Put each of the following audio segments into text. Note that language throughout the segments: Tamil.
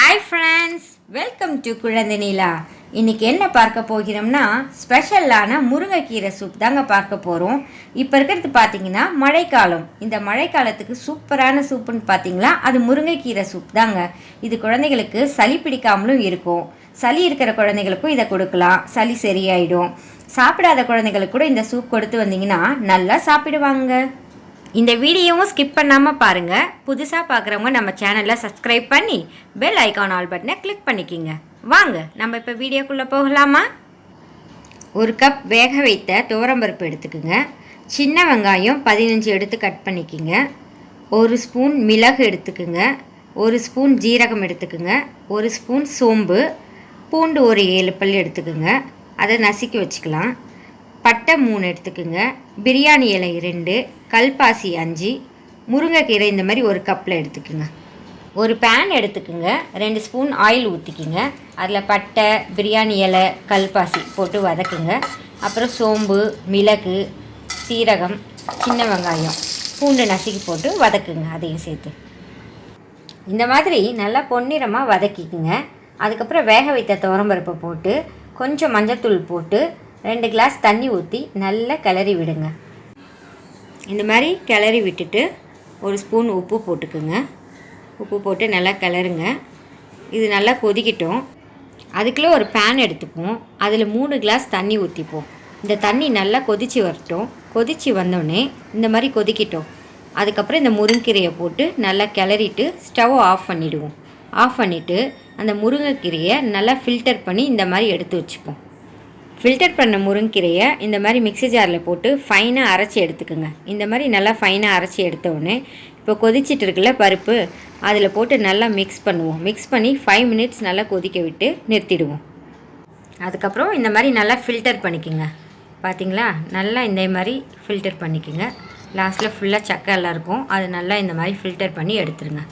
ஹாய் ஃப்ரெண்ட்ஸ், வெல்கம் டு குழந்தை நிலா. இன்றைக்கி என்ன பார்க்க போகிறோம்னா ஸ்பெஷலான முருங்கைக்கீரை சூப் தாங்க பார்க்க போகிறோம். இப்போ இருக்கிறது பார்த்திங்கன்னா மழைக்காலம். இந்த மழைக்காலத்துக்கு சூப்பரான சூப்புன்னு பார்த்திங்களா, அது முருங்கைக்கீரை சூப் தாங்க. இது குழந்தைகளுக்கு சளி பிடிக்காமலும் இருக்கும். சளி இருக்கிற குழந்தைகளுக்கும் இதை கொடுக்கலாம், சளி சரியாயிடும். சாப்பிடாத குழந்தைகளுக்கு கூட இந்த சூப் கொடுத்து வந்தீங்கன்னா நல்லா சாப்பிடுவாங்க. இந்த வீடியோவும் ஸ்கிப் பண்ணாமல் பாருங்கள். புதுசாக பார்க்குறவங்க நம்ம சேனலில் சப்ஸ்கிரைப் பண்ணி பெல் ஐக்கான் ஆல் பட்டனை கிளிக் பண்ணிக்கிங்க. வாங்க நம்ம இப்போ வீடியோக்குள்ளே போகலாமா? ஒரு கப் வேக வைத்த துவரம்பருப்பு எடுத்துக்குங்க. சின்ன வெங்காயம் 15 எடுத்து கட் பண்ணிக்கிங்க. ஒரு ஸ்பூன் மிளகு எடுத்துக்குங்க. ஒரு ஸ்பூன் ஜீரகம் எடுத்துக்குங்க. ஒரு ஸ்பூன் சோம்பு, பூண்டு ஒரு 7 பல் எடுத்துக்குங்க. அதை நசுக்கி வச்சுக்கலாம். பட்டை 3 எடுத்துக்குங்க. பிரியாணி இலை 2, கல்பாசி 5, முருங்கைக்கீரை இந்த மாதிரி ஒரு கப்பில் எடுத்துக்குங்க. ஒரு பேன் எடுத்துக்குங்க. 2 ஸ்பூன் ஆயில் ஊற்றிக்குங்க. அதில் பட்டை, பிரியாணி இலை, கல்பாசி போட்டு வதக்குங்க. அப்புறம் சோம்பு, மிளகு, சீரகம், சின்ன வெங்காயம், பூண்டு நசுக்கி போட்டு வதக்குங்க. அதையும் சேர்த்து இந்த மாதிரி நல்லா பொன்னிறமாக வதக்கிக்குங்க. அதுக்கப்புறம் வேக வைத்த துவரம்பருப்பை போட்டு கொஞ்சம் மஞ்சத்தூள் போட்டு 2 கிளாஸ் தண்ணி ஊற்றி நல்லா கிளறி விடுங்க. இந்த மாதிரி கிளறி விட்டுட்டு ஒரு ஸ்பூன் உப்பு போட்டுக்குங்க. உப்பு போட்டு நல்லா கிளறுங்க. இது நல்லா கொதிக்கட்டும். அதுக்குள்ளே ஒரு பேன் எடுத்துப்போம். அதில் 3 கிளாஸ் தண்ணி ஊற்றிப்போம். இந்த தண்ணி நல்லா கொதித்து வரட்டும். கொதித்து வந்தோடனே இந்த மாதிரி கொதிக்கட்டும். அதுக்கப்புறம் இந்த முருங்கைக்கீரையை போட்டு நல்லா கிளறிட்டு ஸ்டவ் ஆஃப் பண்ணிவிடுவோம். ஆஃப் பண்ணிவிட்டு அந்த முருங்கைக்கீரையை நல்லா ஃபில்டர் பண்ணி இந்த மாதிரி எடுத்து வச்சுப்போம். ஃபில்டர் பண்ண முருங்கைக்கீரையை இந்த மாதிரி மிக்ஸி ஜாரில் போட்டு ஃபைனாக அரைச்சி எடுத்துக்கோங்க. இந்த மாதிரி நல்லா ஃபைனாக அரைச்சி எடுத்தோடனே இப்போ கொதிச்சிட்டு இருக்குல்ல பருப்பு, அதில் போட்டு நல்லா மிக்ஸ் பண்ணுவோம். மிக்ஸ் பண்ணி 5 மினிட்ஸ் நல்லா கொதிக்க விட்டு நிறுத்திடுவோம். அதுக்கப்புறம் இந்த மாதிரி நல்லா ஃபில்டர் பண்ணிக்கோங்க. பார்த்திங்களா, நல்லா இந்த மாதிரி ஃபில்டர் பண்ணிக்கோங்க. லாஸ்ட்டில் ஃபுல்லாக சக்கை எல்லாம் இருக்கும், அது நல்லா இந்த மாதிரி ஃபில்டர் பண்ணி எடுத்துருங்க.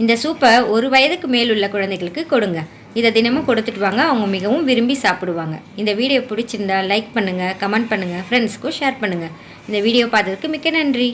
இந்த சூப்பை 1 வயதுக்கு மேல் உள்ள குழந்தைகளுக்கு கொடுங்க. இதை தினமும் கொடுத்துட்டு வாங்க, அவங்க மிகவும் விரும்பி சாப்பிடுவாங்க. இந்த வீடியோ பிடிச்சிருந்தா லைக் பண்ணுங்கள், கமெண்ட் பண்ணுங்கள், ஃப்ரெண்ட்ஸ்க்கும் ஷேர் பண்ணுங்கள். இந்த வீடியோ பார்த்ததுக்கு மிக்க நன்றி.